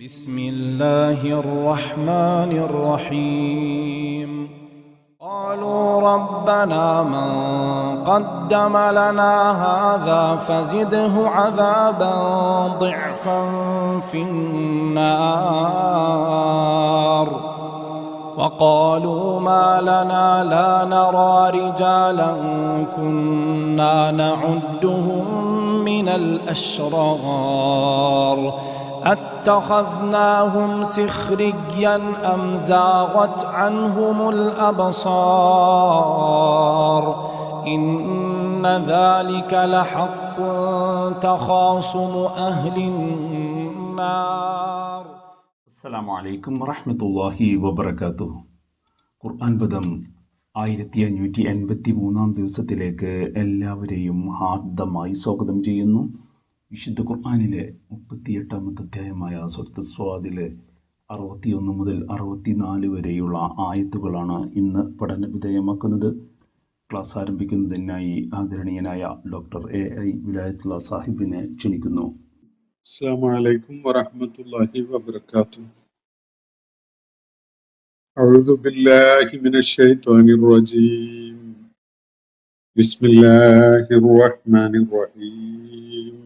بسم الله الرحمن الرحيم قالوا ربنا من قدم لنا هذا فزده عذابا ضعفا في النار وقالوا ما لنا لا نرى رجالا كنا نعدهم من الأشرار أتخذناهم سخريا أم زاغت عنهم الأبصار إن ذلك لحق تخاصم أهل النار. അസ്സലാമു അലൈക്കും വറഹ്മത്തുള്ളാഹി വബറകാതുഹു. ഖുർആൻ പദം 1583 ദിവസത്തിലേക്ക് എല്ലാവരെയും ഹാർദമായി സ്വാഗതം ചെയ്യുന്നു. വിശുദ്ധ ഖുർആനിലെ 38-ാമത്തെ അധ്യായമായ സൂറത്ത് സ്വാദിലെ 61 മുതൽ 64 വരെയുള്ള ആയത്തുകളാണ് ഇന്ന് പഠന വിധേയമാക്കുന്നത്. ക്ലാസ് ആരംഭിക്കുന്നതിനായി ആദരണീയനായ ഡോക്ടർ AI വിലായത്തുള്ള സാഹിബിനെ ക്ഷണിക്കുന്നു. السلام عليكم ورحمة الله وبركاته. أعوذ بالله من الشيطان الرجيم. بسم الله الرحمن الرحيم.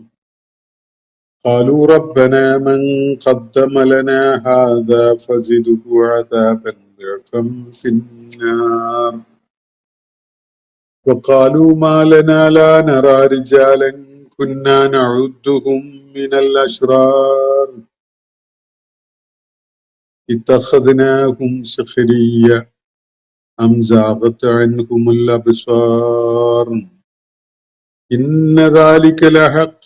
قالوا ربنا من قدم لنا هذا فزده عذابا ضعفا في النار وقالوا ما لنا لا نرى رجالا كنا نعدهم من الأشرار اتخذناهم سخريا أم زاغت عنهم الأبصار إن ذلك لحق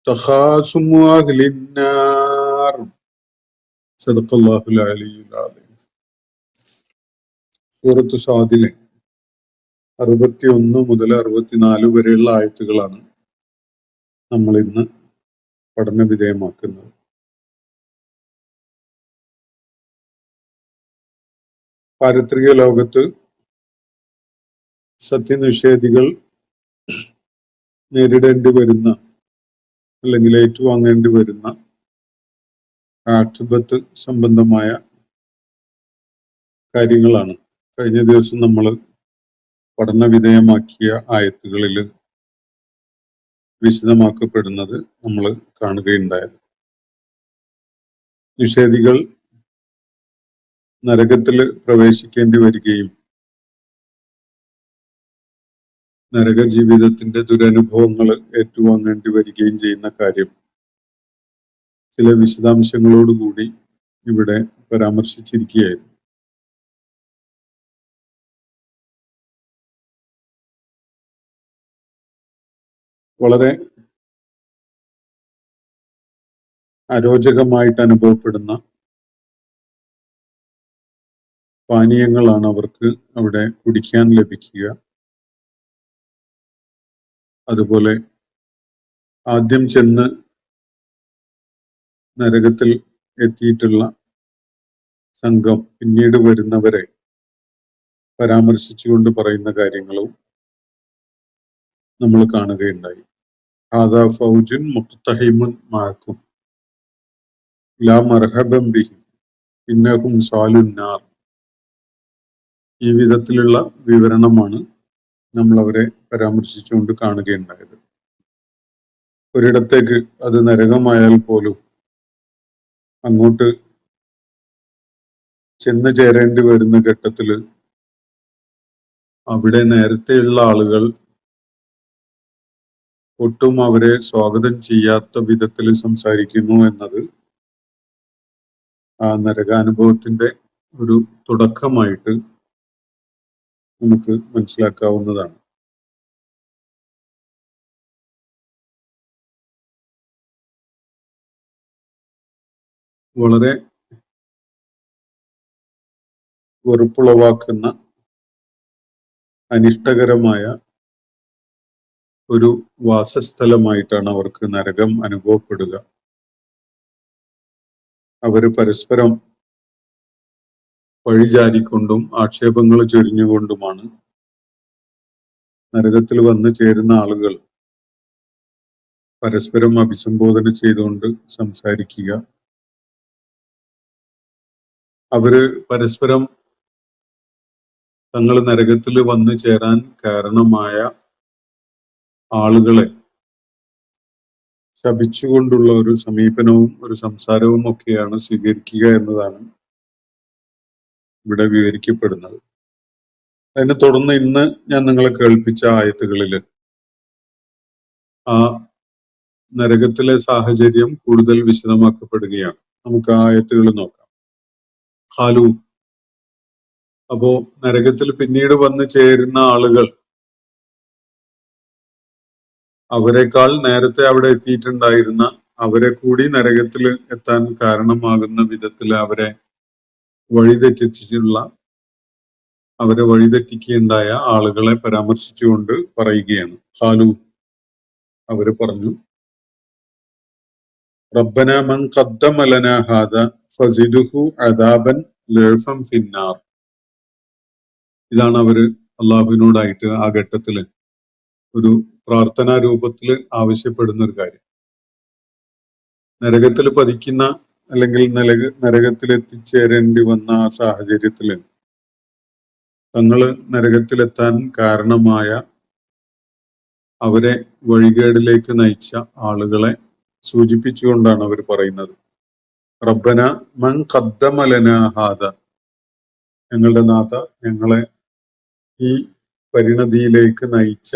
تخاصم أهل النار صدق الله العلي العظيم. സൂറത്ത് സ്വാദിലെ 61 മുതൽ 64 വരെയുള്ള ആയത്തുകളാണ് നമ്മൾ ഇന്ന് പഠന വിധേയമാക്കുന്നത്. പാരത്രിക ലോകത്ത് സത്യനിഷേധികൾ നേരിടേണ്ടി വരുന്ന അല്ലെങ്കിൽ ഏറ്റുവാങ്ങേണ്ടി വരുന്ന ആക്ഷേപത്ത് സംബന്ധമായ കാര്യങ്ങളാണ് കഴിഞ്ഞ ദിവസം നമ്മൾ പഠന വിധേയമാക്കിയ ആയത്തുകളിൽ വിശദമാക്കപ്പെടുന്നത് നമ്മൾ കാണുകയുണ്ടായത്. നിഷേധികൾ നരകത്തിൽ പ്രവേശിക്കേണ്ടി വരികയും നരക ജീവിതത്തിന്റെ ദുരനുഭവങ്ങൾ ഏറ്റുവാങ്ങേണ്ടി വരികയും ചെയ്യുന്ന കാര്യം ചില വിശദാംശങ്ങളോടുകൂടി ഇവിടെ പരാമർശിച്ചിരിക്കുകയായിരുന്നു. വളരെ അരോചകമായിട്ട് അനുഭവപ്പെടുന്ന പാനീയങ്ങളാണ് അവർക്ക് അവിടെ കുടിക്കാൻ ലഭിക്കുക. അതുപോലെ ആദ്യം ചെന്ന് നരകത്തിൽ എത്തിയിട്ടുള്ള സംഘം പിന്നീട് വരുന്നവരെ പരാമർശിച്ചുകൊണ്ട് പറയുന്ന കാര്യങ്ങളും നമ്മൾ കാണുകയുണ്ടായി. ഹാദാ ഫൗജുൻ മുഖ്തഹിമുൻ മഅക്കും ലാ മർഹബൻ ബിഹിം ഇന്നഹും സാലുൻ നാർ. ഈ വിധത്തിലുള്ള വിവരണമാണ് നമ്മൾ അവരെ പരാമർശിച്ചുകൊണ്ട് കാണുകയുണ്ടായത്. ഒരിടത്തേക്ക് അത് നരകമായാൽ പോലും അങ്ങോട്ട് ചെന്ന് ചേരേണ്ടി വരുന്ന ഘട്ടത്തിൽ അവിടെ നേരത്തെയുള്ള ആളുകൾ ഒട്ടും അവരെ സ്വാഗതം ചെയ്യാത്ത വിധത്തിൽ സംസാരിക്കുന്നു എന്നത് ആ നരകാനുഭവത്തിന്റെ ഒരു തുടക്കമായിട്ട് നമുക്ക് മനസ്സിലാക്കാവുന്നതാണ്. വളരെ വെറുപ്പുളവാക്കുന്ന അനിഷ്ടകരമായ ഒരു വാസസ്ഥലമായിട്ടാണ് അവർക്ക് നരകം അനുഭവപ്പെടുക. അവര് പരസ്പരം പഴിചാരിക്കൊണ്ടും ആക്ഷേപങ്ങൾ ചൊരിഞ്ഞുകൊണ്ടുമാണ് നരകത്തിൽ വന്നു ചേരുന്ന ആളുകൾ പരസ്പരം അഭിസംബോധന ചെയ്തുകൊണ്ട് സംസാരിക്കുക. അവര് പരസ്പരം തങ്ങൾ നരകത്തിൽ വന്നു ചേരാൻ കാരണമായ ആളുകളെ ശപിച്ചുകൊണ്ടുള്ള ഒരു സമീപനവും ഒരു സംസാരവും ഒക്കെയാണ് സ്വീകരിക്കുക എന്നതാണ് ഇവിടെ വിവരിക്കപ്പെടുന്നത്. അതിനെ തുടർന്ന് ഇന്ന് ഞാൻ നിങ്ങളെ കേൾപ്പിച്ച ആയത്തുകളിൽ ആ നരകത്തിലെ സാഹചര്യം കൂടുതൽ വിശദമാക്കപ്പെടുകയാണ്. നമുക്ക് ആ ആയത്തുകൾ നോക്കാം. ഖാലു, അപ്പോ നരകത്തിൽ പിന്നീട് വന്നു ചേരുന്ന ആളുകൾ അവരെക്കാൾ നേരത്തെ അവിടെ എത്തിയിട്ടുണ്ടായിരുന്ന അവരെ കൂടി നരകത്തിൽ എത്താൻ കാരണമാകുന്ന വിധത്തിൽ അവരെ വഴിതെറ്റിക്കുകയുണ്ടായ ആളുകളെ പരാമർശിച്ചുകൊണ്ട് പറയുകയാണ്. ഖാലു, അവര് പറഞ്ഞു, റബ്ബന മൻ ഖദ്ദമ ലനാ ഹാദാ ഫസിദ്ഹു അദാബൻ ളിഅഫൻ ഫിന്നാർ. ഇതാണ് അവര് അള്ളാഹുവിനോടായിട്ട് ആ ഘട്ടത്തില് ഒരു പ്രാർത്ഥനാ രൂപത്തിൽ ആവശ്യപ്പെടുന്ന ഒരു കാര്യം. നരകത്തിൽ പതിക്കുന്ന അല്ലെങ്കിൽ നരകത്തിൽ എത്തിച്ചേരേണ്ടി വന്ന ആ സാഹചര്യത്തില് തങ്ങള് നരകത്തിലെത്താൻ കാരണമായ അവരെ വഴികേടിലേക്ക് നയിച്ച ആളുകളെ സൂചിപ്പിച്ചുകൊണ്ടാണ് അവർ പറയുന്നത്. റബ്ബന മൻ ഖദ്ദമ ലനാ ഹാദാ, ഞങ്ങളുടെ നാഥ, ഞങ്ങളെ ഈ പരിണതിയിലേക്ക് നയിച്ച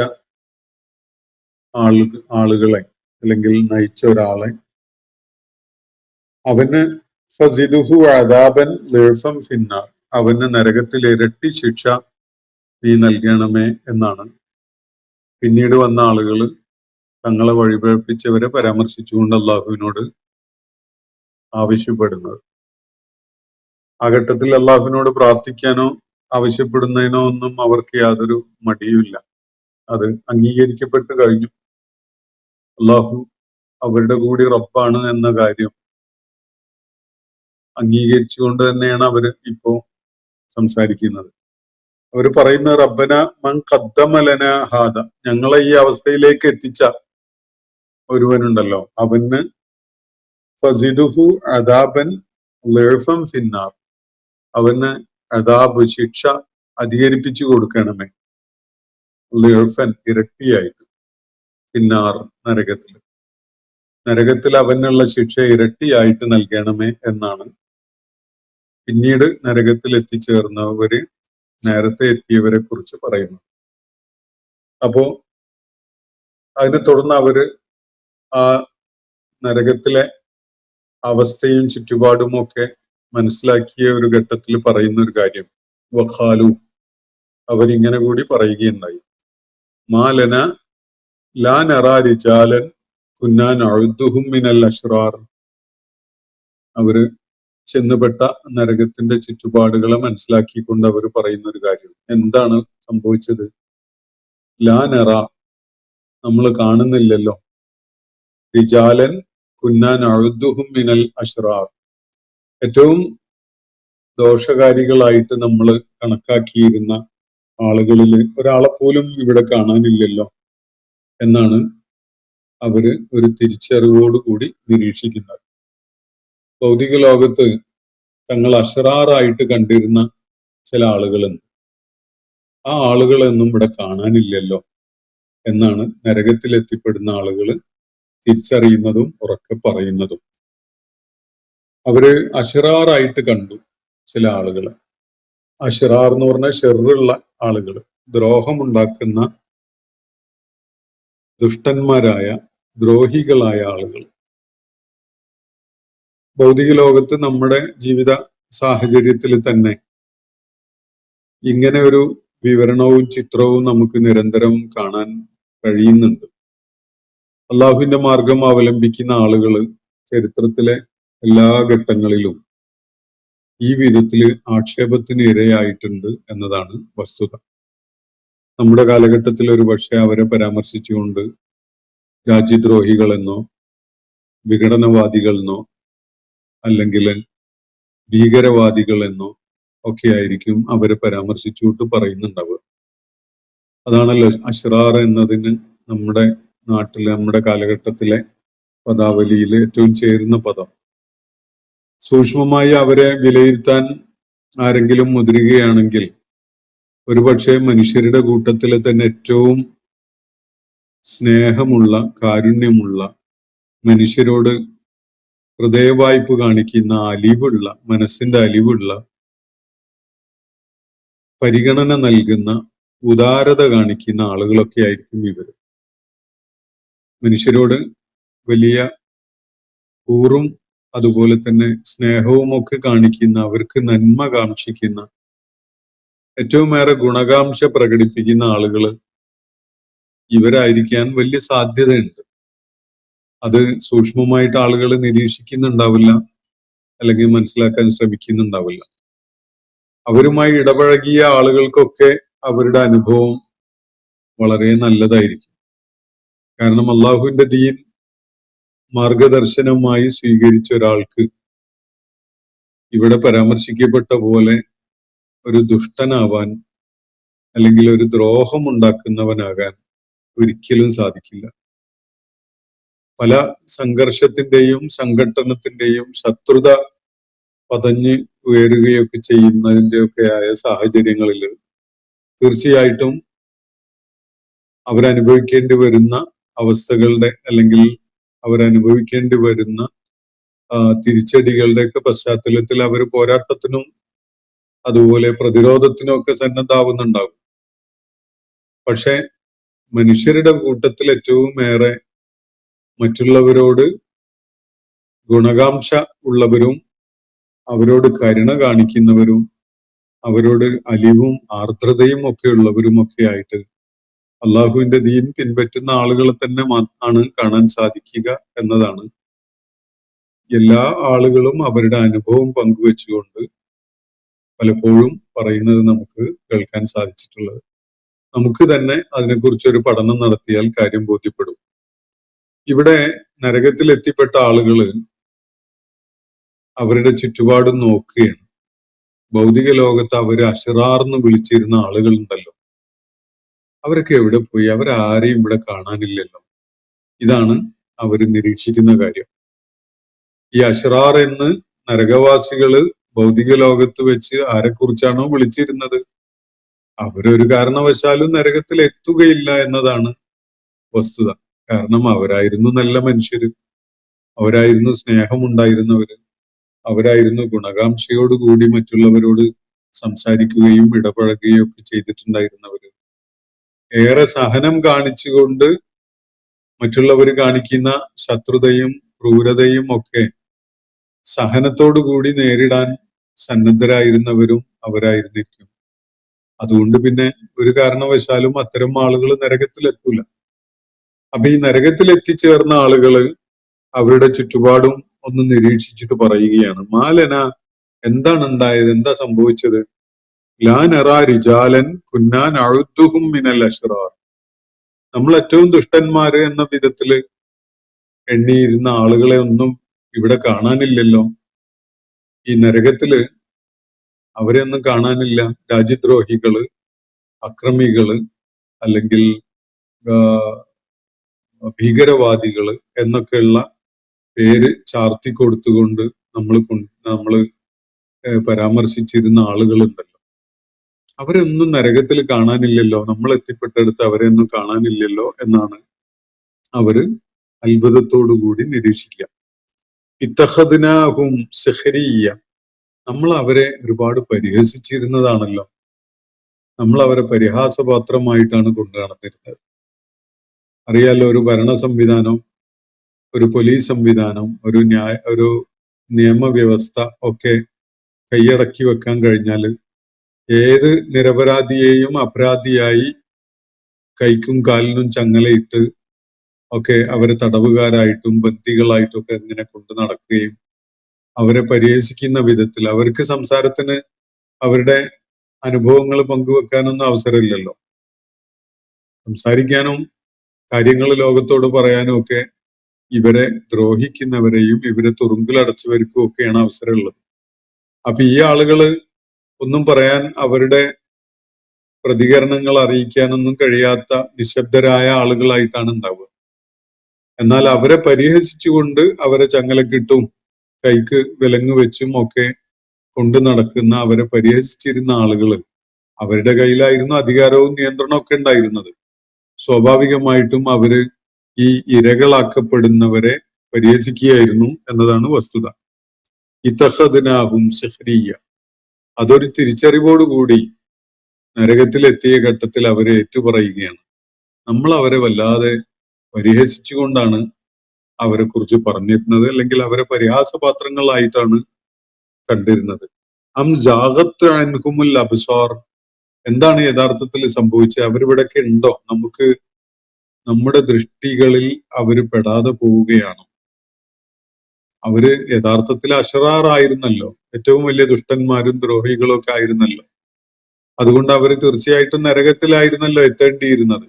ആളുകളെ അല്ലെങ്കിൽ നയിച്ച ഒരാളെ അവന് ഫസിദുഹു അദാബൻ ളിഅഫൻ ഫിന്നാർ, അവന് നരകത്തിൽ ഇരട്ടി ശിക്ഷ നീ നൽകണമേ എന്നാണ് പിന്നീട് വന്ന ആളുകൾ തങ്ങളെ വഴിപഴപ്പിച്ചവരെ പരാമർശിച്ചുകൊണ്ട് അള്ളാഹുവിനോട് ആവശ്യപ്പെടുന്നത്. ആ ഘട്ടത്തിൽ അള്ളാഹുവിനോട് പ്രാർത്ഥിക്കാനോ ആവശ്യപ്പെടുന്നതിനോ ഒന്നും അവർക്ക് യാതൊരു മടിയുമില്ല. അത് അംഗീകരിക്കപ്പെട്ട് കഴിഞ്ഞു. അള്ളാഹു അവരുടെ കൂടി റബ്ബാണ് എന്ന കാര്യം അംഗീകരിച്ചുകൊണ്ട് തന്നെയാണ് അവര് ഇപ്പോ സംസാരിക്കുന്നത്. അവർ പറയുന്ന റബ്ബന മൻ ഖദ്ദമ ലനാ ഹാദാ, ഞങ്ങളെ ഈ അവസ്ഥയിലേക്ക് എത്തിച്ച ഒരുവനുണ്ടല്ലോ, അവന് ഫസിദുഹു അദാബൻ ളിഅഫൻ ഫിന്നാർ, അവന് അദാബ് ശിക്ഷ അധികരിപ്പിച്ചു കൊടുക്കണമേ, ളിഅഫൻ ഇരട്ടിയായിട്ട്, ഫിന്നാർ നരകത്തിൽ അവനുള്ള ശിക്ഷ ഇരട്ടിയായിട്ട് നൽകണമേ എന്നാണ് പിന്നീട് നരകത്തിൽ എത്തിച്ചേർന്നവര് നേരത്തെ എത്തിയവരെ കുറിച്ച് പറയുന്നു. അപ്പോ അതിനെ തുടർന്ന് അവര് ആ നരകത്തിലെ അവസ്ഥയും ചുറ്റുപാടും ഒക്കെ മനസ്സിലാക്കിയ ഒരു ഘട്ടത്തിൽ പറയുന്ന ഒരു കാര്യം, വഖാലു, അവരിങ്ങനെ കൂടി പറയുകയുണ്ടായി, മാലന ലാ നറാ റിജാലൻ കുന്നാ നഉദ്ദുഹും മിനൽ അശ്റാർ. അവര് ചെന്നുപെട്ട നരകത്തിന്റെ ചുറ്റുപാടുകളെ മനസ്സിലാക്കിക്കൊണ്ട് അവർ പറയുന്ന ഒരു കാര്യം, എന്താണ് സംഭവിച്ചത്? ലാ നറ, നമ്മൾ കാണുന്നില്ലല്ലോ, റിജാലൻ കുന്നാ നഉദ്ദുഹും മിനൽ അശ്റാർ, ഏറ്റവും ദോഷകാരികളായിട്ട് നമ്മൾ കണക്കാക്കിയിരുന്ന ആളുകളിൽ ഒരാളെ പോലും ഇവിടെ കാണാനില്ലല്ലോ എന്നാണ് അവര് ഒരു തിരിച്ചറിവോടുകൂടി നിരീക്ഷിക്കുന്നത്. ഭൗതിക ലോകത്ത് തങ്ങൾ അശ്റാറായിട്ട് കണ്ടിരുന്ന ചില ആളുകളുണ്ട്. ആ ആളുകളൊന്നും ഇവിടെ കാണാനില്ലല്ലോ എന്നാണ് നരകത്തിൽ എത്തിപ്പെടുന്ന ആളുകൾ തിരിച്ചറിയുന്നതും ഉറക്കെ പറയുന്നതും. അവര് അശ്റാറായിട്ട് കണ്ടു ചില ആളുകളെ. അശ്റാർ എന്ന് പറഞ്ഞാൽ ഷെറുള്ള ആളുകൾ, ദ്രോഹമുണ്ടാക്കുന്ന ദുഷ്ടന്മാരായ ദ്രോഹികളായ ആളുകൾ. ഭൗതിക ലോകത്ത് നമ്മുടെ ജീവിത സാഹചര്യത്തിൽ തന്നെ ഇങ്ങനെ ഒരു വിവരണവും ചിത്രവും നമുക്ക് നിരന്തരം കാണാൻ കഴിയുന്നുണ്ട്. അള്ളാഹുവിന്റെ മാർഗം അവലംബിക്കുന്ന ആളുകൾ ചരിത്രത്തിലെ എല്ലാ ഘട്ടങ്ങളിലും ഈ വിധത്തില് ആക്ഷേപത്തിന് ഇരയായിട്ടുണ്ട് എന്നതാണ് വസ്തുത. നമ്മുടെ കാലഘട്ടത്തിൽ ഒരു പക്ഷെ അവരെ പരാമർശിച്ചുകൊണ്ട് രാജ്യദ്രോഹികളെന്നോ വിഘടനവാദികളെന്നോ അല്ലെങ്കിൽ ഭീകരവാദികളെന്നോ ഒക്കെ ആയിരിക്കും അവരെ പരാമർശിച്ചുകൊണ്ട് പറയുന്നുണ്ടാവുക. അതാണല്ലോ അശ്റാർ എന്നതിന് നമ്മുടെ നാട്ടിലെ നമ്മുടെ കാലഘട്ടത്തിലെ പദാവലിയിൽ ഏറ്റവും ചേരുന്ന പദം. സൂക്ഷ്മമായി അവരെ വിലയിരുത്താൻ ആരെങ്കിലും മുതിരുകയാണെങ്കിൽ ഒരുപക്ഷെ മനുഷ്യരുടെ കൂട്ടത്തിലെ തന്നെ ഏറ്റവും സ്നേഹമുള്ള, കാരുണ്യമുള്ള, മനുഷ്യരോട് ഹൃദയവായ്പ് കാണിക്കുന്ന, അലിവുള്ള, മനസ്സിന്റെ അലിവുള്ള, പരിഗണന നൽകുന്ന, ഉദാരത കാണിക്കുന്ന ആളുകളൊക്കെ ആയിരിക്കും ഇവർ. മനുഷ്യരോട് വലിയ കൂറും അതുപോലെ തന്നെ സ്നേഹവും ഒക്കെ കാണിക്കുന്ന, അവർക്ക് നന്മ കാംക്ഷിക്കുന്ന, ഏറ്റവും ഏറെ ഗുണകാംക്ഷ പ്രകടിപ്പിക്കുന്ന ആളുകൾ ഇവരായിരിക്കാൻ വലിയ സാധ്യതയുണ്ട്. അത് സൂക്ഷ്മമായിട്ട് ആളുകൾ നിരീക്ഷിക്കുന്നുണ്ടാവില്ല, അല്ലെങ്കിൽ മനസ്സിലാക്കാൻ ശ്രമിക്കുന്നുണ്ടാവില്ല. അവരുമായി ഇടപഴകിയ ആളുകൾക്കൊക്കെ അവരുടെ അനുഭവം വളരെ നല്ലതായിരിക്കും. കാരണം അള്ളാഹുവിന്റെ ദീൻ മാർഗദർശനമായി സ്വീകരിച്ച ഒരാൾക്ക് ഇവിടെ പരാമർശിക്കപ്പെട്ട പോലെ ഒരു ദുഷ്ടനാവാൻ അല്ലെങ്കിൽ ഒരു ദ്രോഹം ഉണ്ടാക്കുന്നവനാകാൻ ഒരിക്കലും സാധിക്കില്ല. പല സംഘർഷത്തിന്റെയും സംഘട്ടനത്തിന്റെയും ശത്രുത പതഞ്ഞ് ഉയരുകയൊക്കെ ചെയ്യുന്നതിൻ്റെയൊക്കെ ആയ സാഹചര്യങ്ങളിൽ തീർച്ചയായിട്ടും അവരനുഭവിക്കേണ്ടി വരുന്ന അവസ്ഥകളുടെ അല്ലെങ്കിൽ അവരനുഭവിക്കേണ്ടി വരുന്ന തിരിച്ചടികളുടെയൊക്കെ പശ്ചാത്തലത്തിൽ അവർ പോരാട്ടത്തിനും അതുപോലെ പ്രതിരോധത്തിനും ഒക്കെ സന്നദ്ധാവുന്നുണ്ടാകും. പക്ഷെ മനുഷ്യരുടെ കൂട്ടത്തിൽ ഏറ്റവും ഏറെ മറ്റുള്ളവരോട് ഗുണകാംക്ഷ ഉള്ളവരും അവരോട് കരുണ കാണിക്കുന്നവരും അവരോട് അലിവും ആർദ്രതയും ഒക്കെ ഉള്ളവരും ഒക്കെ ആയിട്ട് അള്ളാഹുവിന്റെ ദീൻ പിൻപറ്റുന്ന ആളുകളെ തന്നെ ആണ് കാണാൻ സാധിക്കുക എന്നതാണ് എല്ലാ ആളുകളും അവരുടെ അനുഭവം പങ്കുവെച്ചുകൊണ്ട് പലപ്പോഴും പറയുന്നത് നമുക്ക് കേൾക്കാൻ സാധിച്ചിട്ടുള്ളത്. നമുക്ക് തന്നെ അതിനെക്കുറിച്ച് ഒരു പഠനം നടത്തിയാൽ കാര്യം ബോധ്യപ്പെടും. ഇവിടെ നരകത്തിൽ എത്തിപ്പെട്ട ആളുകള് അവരുടെ ചുറ്റുപാടും നോക്കുകയാണ്. ഭൗതിക ലോകത്ത് അവര് അശ്റാർന്ന് വിളിച്ചിരുന്ന ആളുകളുണ്ടല്ലോ, അവരൊക്കെ എവിടെ പോയി? അവരാരെയും ഇവിടെ കാണാനില്ലല്ലോ. ഇതാണ് അവർ നിരീക്ഷിക്കുന്ന കാര്യം. ഈ അശ്റാർ എന്ന് നരകവാസികള് ഭൗതിക ലോകത്ത് വെച്ച് ആരെക്കുറിച്ചാണോ വിളിച്ചിരുന്നത് അവരൊരു കാരണവശാലും നരകത്തിൽ എത്തുകയില്ല എന്നതാണ് വസ്തുത. കാരണം അവരായിരുന്നു നല്ല മനുഷ്യര്, അവരായിരുന്നു സ്നേഹമുണ്ടായിരുന്നവര്, അവരായിരുന്നു ഗുണകാംക്ഷയോടുകൂടി മറ്റുള്ളവരോട് സംസാരിക്കുകയും ഇടപഴകുകയും ഒക്കെ ചെയ്തിട്ടുണ്ടായിരുന്നവര്. ഏറെ സഹനം കാണിച്ചുകൊണ്ട് മറ്റുള്ളവർ കാണിക്കുന്ന ശത്രുതയും ക്രൂരതയും ഒക്കെ സഹനത്തോടു കൂടി നേരിടാൻ സന്നദ്ധരായിരുന്നവരും അവരായിരുന്നിരിക്കും. അതുകൊണ്ട് പിന്നെ ഒരു കാരണവശാലും അത്തരം ആളുകൾ നരകത്തിലെത്തൂല. അപ്പൊ ഈ നരകത്തിൽ എത്തിച്ചേർന്ന ആളുകള് അവരുടെ ചുറ്റുപാടും ഒന്ന് നിരീക്ഷിച്ചിട്ട് പറയുകയാണ്, മാലന, എന്താണ് ഉണ്ടായത്, എന്താ സംഭവിച്ചത്? ലാ നറാ റിജാലൻ കുന്നാ നഅുദ്ദുഹും മിനൽ അശ്റാർ. നമ്മൾ ഏറ്റവും ദുഷ്ടന്മാര് എന്ന വിധത്തില് എണ്ണിയിരുന്ന ആളുകളെ ഒന്നും ഇവിടെ കാണാനില്ലല്ലോ. ഈ നരകത്തില് അവരെ ഒന്നും കാണാനില്ല. രാജ്യദ്രോഹികള്, അക്രമികള്, അല്ലെങ്കിൽ ഭീകരവാദികള് എന്നൊക്കെയുള്ള പേര് ചാർത്തി കൊടുത്തുകൊണ്ട് നമ്മള് പരാമർശിച്ചിരുന്ന ആളുകളുണ്ടല്ലോ, അവരൊന്നും നരകത്തിൽ കാണാനില്ലല്ലോ, നമ്മൾ എത്തിപ്പെട്ടെടുത്ത് അവരെ ഒന്നും കാണാനില്ലല്ലോ എന്നാണ് അവര് അത്ഭുതത്തോടുകൂടി നിരീക്ഷിക്കുക. ഇത്തഹദ്നാഹും സഖരിയ്യ, നമ്മൾ അവരെ ഒരുപാട് പരിഹസിച്ചിരുന്നതാണല്ലോ, നമ്മൾ അവരെ പരിഹാസപാത്രമായിട്ടാണ് കൊണ്ടു നടന്നിരുന്നത്. അറിയാലോ, ഒരു ഭരണ സംവിധാനം, ഒരു പോലീസ് സംവിധാനം, ഒരു നിയമവ്യവസ്ഥ ഒക്കെ കൈയടക്കി വെക്കാൻ കഴിഞ്ഞാല് ഏത് നിരപരാധിയെയും അപരാധിയായി കൈക്കും കാലിനും ചങ്ങലയിട്ട് ഒക്കെ അവരെ തടവുകാരായിട്ടും ബന്ദികളായിട്ടും ഒക്കെ ഇങ്ങനെ കൊണ്ടു നടക്കുകയും അവരെ പരിഹസിക്കുന്ന വിധത്തിൽ അവർക്ക് സംസാരത്തിന് അവരുടെ അനുഭവങ്ങൾ പങ്കുവെക്കാനൊന്നും അവസരമില്ലല്ലോ. സംസാരിക്കാനും കാര്യങ്ങൾ ലോകത്തോട് പറയാനും ഒക്കെ ഇവരെ ദ്രോഹിക്കുന്നവരെയും ഇവരെ തുറുങ്കിലടച്ചവർക്കും ഒക്കെയാണ് അവസരമുള്ളത്. അപ്പൊ ഈ ആളുകള് ഒന്നും പറയാൻ, അവരുടെ പ്രതികരണങ്ങൾ അറിയിക്കാനൊന്നും കഴിയാത്ത നിശബ്ദരായ ആളുകളായിട്ടാണ് ഉണ്ടാവുക. എന്നാൽ അവരെ പരിഹസിച്ചുകൊണ്ട് അവരെ ചങ്ങലക്കിട്ടും കൈക്ക് വിലങ്ങ് വെച്ചും ഒക്കെ കൊണ്ടു നടക്കുന്ന, അവരെ പരിഹസിച്ചിരുന്ന ആളുകള്, അവരുടെ കയ്യിലായിരുന്നു അധികാരവും നിയന്ത്രണവും ഒക്കെ ഉണ്ടായിരുന്നത്. സ്വാഭാവികമായിട്ടും അവര് ഈ ഇരകളാക്കപ്പെടുന്നവരെ പരിഹസിക്കുകയായിരുന്നു എന്നതാണ് വസ്തുത. ഇത്തഖദ്നാഹും സഖ്രിയ്യ, അതൊരു തിരിച്ചറിവോടുകൂടി നരകത്തിലെത്തിയ ഘട്ടത്തിൽ അവരെ ഏറ്റുപറയുകയാണ്. നമ്മൾ അവരെ വല്ലാതെ പരിഹസിച്ചുകൊണ്ടാണ് അവരെ കുറിച്ച് പറഞ്ഞിരുന്നത്, അല്ലെങ്കിൽ അവരെ പരിഹാസപാത്രങ്ങളായിട്ടാണ് കണ്ടിരുന്നത്. അം ജാഗത്ത് അൻഹുമുൽ അബ്സാർ, എന്താണ് യഥാർത്ഥത്തിൽ സംഭവിച്ചത്? അവരിവിടൊക്കെ ഉണ്ടോ? നമ്മുടെ ദൃഷ്ടികളിൽ അവര് പെടാതെ പോവുകയാണോ? അവര് യഥാർത്ഥത്തിൽ അശറാറായിരുന്നല്ലോ, ഏറ്റവും വലിയ ദുഷ്ടന്മാരും ദ്രോഹികളും ഒക്കെ ആയിരുന്നല്ലോ. അതുകൊണ്ട് അവര് തീർച്ചയായിട്ടും നരകത്തിലായിരുന്നല്ലോ എത്തേണ്ടിയിരുന്നത്.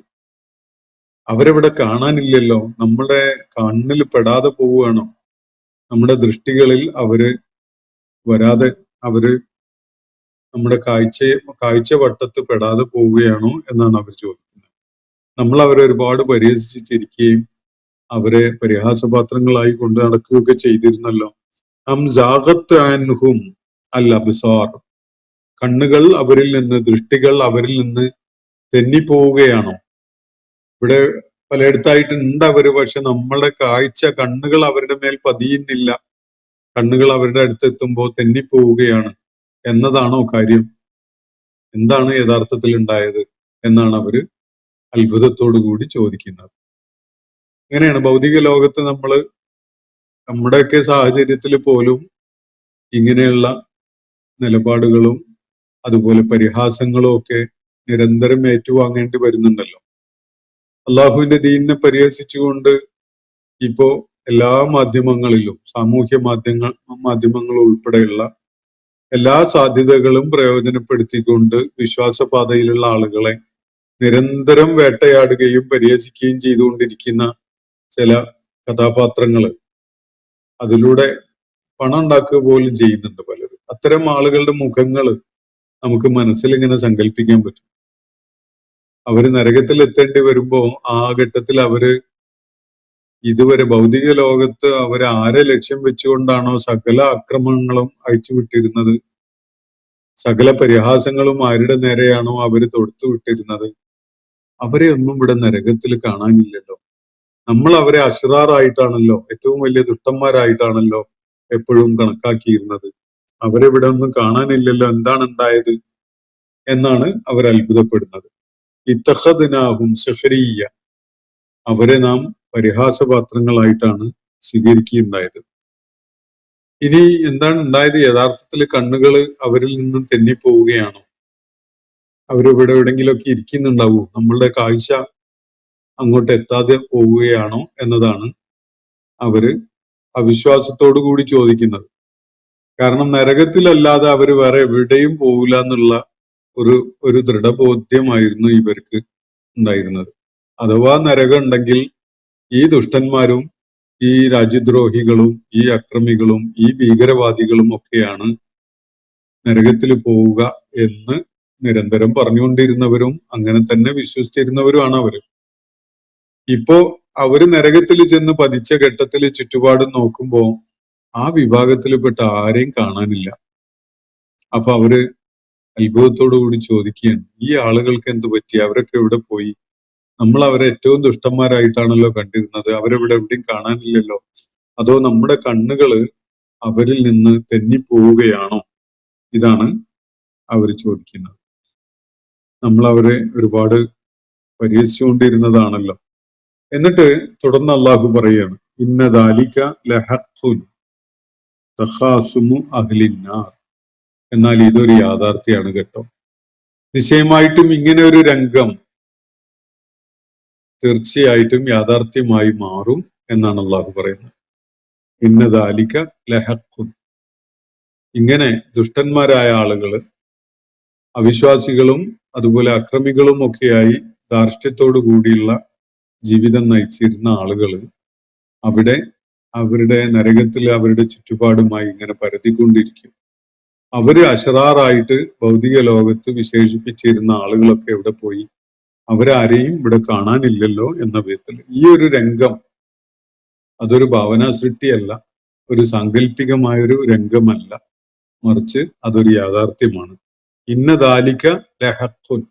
അവരിവിടെ കാണാനില്ലല്ലോ, നമ്മുടെ കണ്ണിൽ പെടാതെ പോവുകയാണോ? നമ്മുടെ ദൃഷ്ടികളിൽ അവര് വരാതെ, അവര് നമ്മുടെ കാഴ്ചവട്ടത്ത് പെടാതെ പോവുകയാണോ എന്നാണ് അവർ ചോദിക്കുന്നത്. നമ്മൾ അവരെ ഒരുപാട് പരിഹസിച്ചിരിക്കുകയും അവരെ പരിഹാസപാത്രങ്ങളായി കൊണ്ടു നടക്കുകയൊക്കെ ചെയ്തിരുന്നല്ലോ. അം ജാഗത്ത് അൻഹും അൽ അബ്സാർ, കണ്ണുകൾ അവരിൽ നിന്ന്, ദൃഷ്ടികൾ അവരിൽ നിന്ന് തെന്നിപ്പോവുകയാണോ? ഇവിടെ പലയിടത്തായിട്ടുണ്ട് അവര്, പക്ഷെ നമ്മളെ കണ്ണുകൾ അവരുടെ മേൽ പതിയുന്നില്ല, കണ്ണുകൾ അവരുടെ അടുത്തെത്തുമ്പോൾ തെന്നിപ്പോവുകയാണ് എന്നതാണോ കാര്യം? എന്താണ് യഥാർത്ഥത്തിൽ ഉണ്ടായത് എന്നാണ് അവര് അത്ഭുതത്തോടു കൂടി ചോദിക്കുന്നത്. അങ്ങനെയാണ് ഭൗതിക ലോകത്ത് നമ്മുടെയൊക്കെ സാഹചര്യത്തിൽ പോലും ഇങ്ങനെയുള്ള നിലപാടുകളും അതുപോലെ പരിഹാസങ്ങളും ഒക്കെ നിരന്തരം ഏറ്റുവാങ്ങേണ്ടി വരുന്നുണ്ടല്ലോ. അള്ളാഹുവിന്റെ ദീനിനെ പരിഹസിച്ചുകൊണ്ട് ഇപ്പോ എല്ലാ മാധ്യമങ്ങളിലും, സാമൂഹ്യ മാധ്യമങ്ങൾ ഉൾപ്പെടെയുള്ള എല്ലാ സാധ്യതകളും പ്രയോജനപ്പെടുത്തിക്കൊണ്ട് വിശ്വാസപാതയിലുള്ള ആളുകളെ നിരന്തരം വേട്ടയാടുകയും പരിഹസിക്കുകയും ചെയ്തുകൊണ്ടിരിക്കുന്ന ചില കഥാപാത്രങ്ങള്, അതിലൂടെ പണം ഉണ്ടാക്കുക പോലും ചെയ്യുന്നുണ്ട് പലരും. അത്തരം ആളുകളുടെ മുഖങ്ങള് നമുക്ക് മനസ്സിൽ ഇങ്ങനെ സങ്കല്പിക്കാൻ പറ്റും. അവര് നരകത്തിൽ എത്തേണ്ടി വരുമ്പോ ആ ഘട്ടത്തിൽ അവര് ഇതുവരെ ഭൗതിക ലോകത്ത് അവർ ആരെ ലക്ഷ്യം വെച്ചുകൊണ്ടാണോ സകല ആക്രമണങ്ങളും അഴിച്ചുവിട്ടിരുന്നത്, സകല പരിഹാസങ്ങളും ആരുടെ നേരെയാണോ അവര് തൊടുത്തുവിട്ടിരുന്നത്, അവരെ ഒന്നും ഇവിടെ നരകത്തിൽ കാണാനില്ലല്ലോ. നമ്മൾ അവരെ അശ്റാറായിട്ടാണല്ലോ, ഏറ്റവും വലിയ ദുഷ്ടന്മാരായിട്ടാണല്ലോ എപ്പോഴും കണക്കാക്കിയിരുന്നത്. അവരെവിടെ ഒന്നും കാണാനില്ലല്ലോ, എന്താണ് ഉണ്ടായത് എന്നാണ് അവർ അത്ഭുതപ്പെടുന്നത്. ഇത്തഖദ്നാഹും സഖ്രിയ്യ, അവരെ നാം പരിഹാസപാത്രങ്ങളായിട്ടാണ് സ്വീകരിക്കുകയുണ്ടായത്. ഇനി എന്താണ് ഉണ്ടായത്? യഥാർത്ഥത്തിൽ കണ്ണുകൾ അവരിൽ നിന്നും തെന്നിപ്പോവുകയാണോ? അവരിവിടെ എവിടെങ്കിലുമൊക്കെ ഇരിക്കുന്നുണ്ടാവൂ, നമ്മളുടെ കാഴ്ച അങ്ങോട്ട് എത്താതെ പോവുകയാണോ എന്നതാണ് അവര് അവിശ്വാസത്തോടു കൂടി ചോദിക്കുന്നത്. കാരണം നരകത്തിലല്ലാതെ അവര് വേറെ എവിടെയും പോവില്ല എന്നുള്ള ഒരു ദൃഢബോധ്യമായിരുന്നു ഇവർക്ക് ഉണ്ടായിരുന്നത്. അഥവാ നരകം ഉണ്ടെങ്കിൽ ഈ ദുഷ്ടന്മാരും ഈ രാജ്യദ്രോഹികളും ഈ അക്രമികളും ഈ ഭീകരവാദികളും ഒക്കെയാണ് നരകത്തിൽ പോവുക എന്ന് നിരന്തരം പറഞ്ഞുകൊണ്ടിരുന്നവരും അങ്ങനെ തന്നെ വിശ്വസിച്ചിരുന്നവരുമാണ് അവര്. ഇപ്പോ അവര് നരകത്തിൽ ചെന്ന് പതിച്ച ഘട്ടത്തിൽ ചുറ്റുപാടും നോക്കുമ്പോ ആ വിഭാഗത്തിൽപ്പെട്ട ആരെയും കാണാനില്ല. അപ്പൊ അവര് അത്ഭുതത്തോടു കൂടി ചോദിക്കുകയാണ്, ഈ ആളുകൾക്ക് എന്ത് പറ്റി? അവരൊക്കെ എവിടെ പോയി? നമ്മൾ അവരെ ഏറ്റവും ദുഷ്ടന്മാരായിട്ടാണല്ലോ കണ്ടിരുന്നത്, അവരെവിടെ എവിടെയും കാണാനില്ലല്ലോ. അതോ നമ്മുടെ കണ്ണുകള് അവരിൽ നിന്ന് തെന്നിപ്പോവുകയാണോ? ഇതാണ് അവർ ചോദിക്കുന്നത്. നമ്മൾ അവരെ ഒരുപാട് പരിഹസിച്ചുകൊണ്ടിരുന്നതാണല്ലോ. എന്നിട്ട് തുടർന്ന് അള്ളാഹു പറയാണ്, ഇന്ന ദാലിക ലഹഖുൻ തഖാസുമു അഹ്ലിന്നാർ, എന്നാൽ ഇതൊരു യാഥാർത്ഥ്യമാണ് കേട്ടോ. നിശ്ചയമായിട്ടും ഇങ്ങനെ ഒരു രംഗം തീർച്ചയായിട്ടും യാഥാർത്ഥ്യമായി മാറും എന്നാണ് അള്ളാഹു പറയുന്നത്. ഇന്ന ദാലിക ലഹഖുൻ, ഇങ്ങനെ ദുഷ്ടന്മാരായ ആളുകള്, അവിശ്വാസികളും അതുപോലെ അക്രമികളും ഒക്കെയായി ധാർഷ്ട്യത്തോടു കൂടിയുള്ള ജീവിതം നയിച്ചിരുന്ന ആളുകള് അവിടെ അവരുടെ നരകത്തിൽ അവരുടെ ചുറ്റുപാടുമായി ഇങ്ങനെ പരത്തിക്കൊണ്ടിരിക്കും. അവര് അശറാറായിട്ട് ഭൗതിക ലോകത്ത് വിശേഷിപ്പിച്ചിരുന്ന ആളുകളൊക്കെ എവിടെ പോയി? അവരാരെയും ഇവിടെ കാണാനില്ലല്ലോ എന്ന വിധത്തിൽ ഈ ഒരു രംഗം അതൊരു ഭാവനാ സൃഷ്ടിയല്ല, ഒരു സാങ്കല്പികമായൊരു രംഗമല്ല, മറിച്ച് അതൊരു യാഥാർത്ഥ്യമാണ്. ഇന്ന ദാലിക ലഹഖുൻ,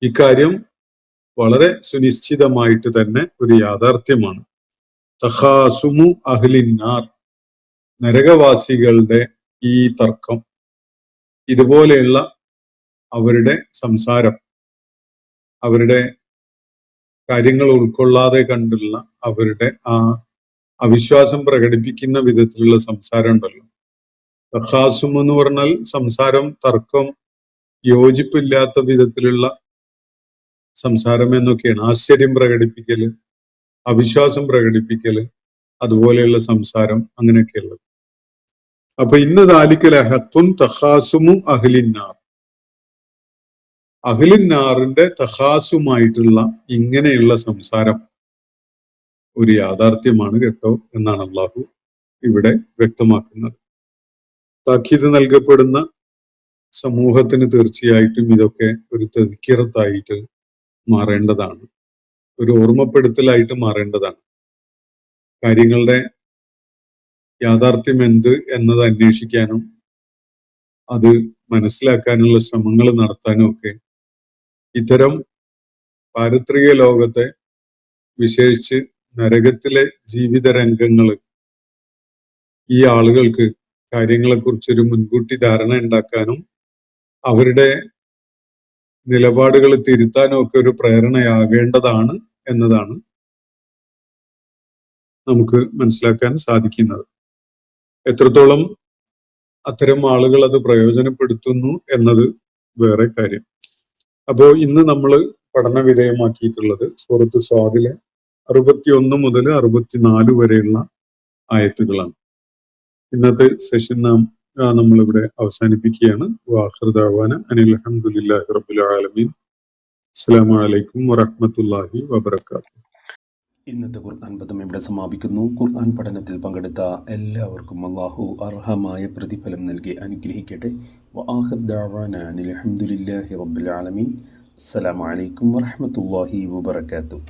ഇക്കാര്യം വളരെ സുനിശ്ചിതമായിട്ട് തന്നെ ഒരു യാഥാർത്ഥ്യമാണ്. തഖാസുമു അഹ്ലിന്നാർ, നരകവാസികളുടെ ഈ തർക്കം, ഇതുപോലെയുള്ള അവരുടെ സംസാരം, അവരുടെ കാര്യങ്ങൾ ഉൾക്കൊള്ളാതെ കണ്ടുള്ള അവരുടെ ആ അവിശ്വാസം പ്രകടിപ്പിക്കുന്ന വിധത്തിലുള്ള സംസാരം ഉണ്ടല്ലോ. തഖാസും എന്ന് പറഞ്ഞാൽ സംസാരം, തർക്കം, യോജിപ്പില്ലാത്ത വിധത്തിലുള്ള സംസാരം എന്നൊക്കെയാണ്. ആശ്ചര്യം പ്രകടിപ്പിക്കല്, അവിശ്വാസം പ്രകടിപ്പിക്കല്, അതുപോലെയുള്ള സംസാരം, അങ്ങനെയൊക്കെയുള്ളത്. അപ്പൊ ഇന്ന ദാലിക ലഹഖുൻ തഖാസുമു അഹ്ലിന്നാർ, അഹ്ലിന്നാറിന്റെ തഖാസുമായിട്ടുള്ള ഇങ്ങനെയുള്ള സംസാരം ഒരു യാഥാർത്ഥ്യമാണ് കേട്ടോ എന്നാണ് അള്ളാഹു ഇവിടെ വ്യക്തമാക്കുന്നത്. താക്കീത് നൽകപ്പെടുന്ന സമൂഹത്തിന് തീർച്ചയായിട്ടും ഇതൊക്കെ ഒരു തദ്കിറത്തായിട്ട് മാറേണ്ടതാണ്, ഒരു ഓർമ്മപ്പെടുത്തലായിട്ട് മാറേണ്ടതാണ്. കാര്യങ്ങളുടെ യാഥാർത്ഥ്യം എന്ത് എന്നത് അന്വേഷിക്കാനും അത് മനസ്സിലാക്കാനുള്ള ശ്രമങ്ങൾ നടത്താനും ഒക്കെ ഇത്തരം പാരത്രിക ലോകത്തെ, വിശേഷിച്ച് നരകത്തിലെ ജീവിത രംഗങ്ങൾ ഈ ആളുകൾക്ക് കാര്യങ്ങളെക്കുറിച്ചൊരു മുൻകൂട്ടി ധാരണ ഉണ്ടാക്കാനും അവരുടെ നിലപാടുകൾ തിരുത്താനും ഒക്കെ ഒരു പ്രേരണയാകേണ്ടതാണ് എന്നതാണ് നമുക്ക് മനസ്സിലാക്കാൻ സാധിക്കുന്നത്. എത്രത്തോളം അത്തരം ആളുകൾ അത് പ്രയോജനപ്പെടുത്തുന്നു എന്നത് വേറെ കാര്യം. അപ്പോ ഇന്ന് നമ്മൾ പഠന വിധേയമാക്കിയിട്ടുള്ളത് സൂറത്ത് സ്വാദിലെ 61 മുതൽ 64 വരെയുള്ള ആയത്തുകളാണ്. ഇന്നത്തെ സെഷൻ നമ്മളിവിടെ അവസാനിപ്പിക്കുകയാണ്. വാഖിറു ദഅവാന അനിൽ ഹംദുലില്ലാഹി റബ്ബിൽ ആലമീൻ. അസ്സലാമു അലൈക്കും വറഹ്മത്തുള്ളാഹി വബറകാതുഹു. ഇന്നത്തെ ഖുർആൻ പദം ഇവിടെ സമാപിക്കുന്നു. ഖുർആൻ പഠനത്തിൽ പങ്കെടുത്ത എല്ലാവർക്കും അല്ലാഹു അർഹമായ പ്രതിഫലം നൽകി അനുഗ്രഹിക്കട്ടെ. വആഖിറു ദഅവാന അനിൽ ഹംദുലില്ലാഹി റബ്ബിൽ ആലമീൻ. അസ്സലാമു അലൈക്കും വറഹ്മത്തുള്ളാഹി വബറകാതുഹു.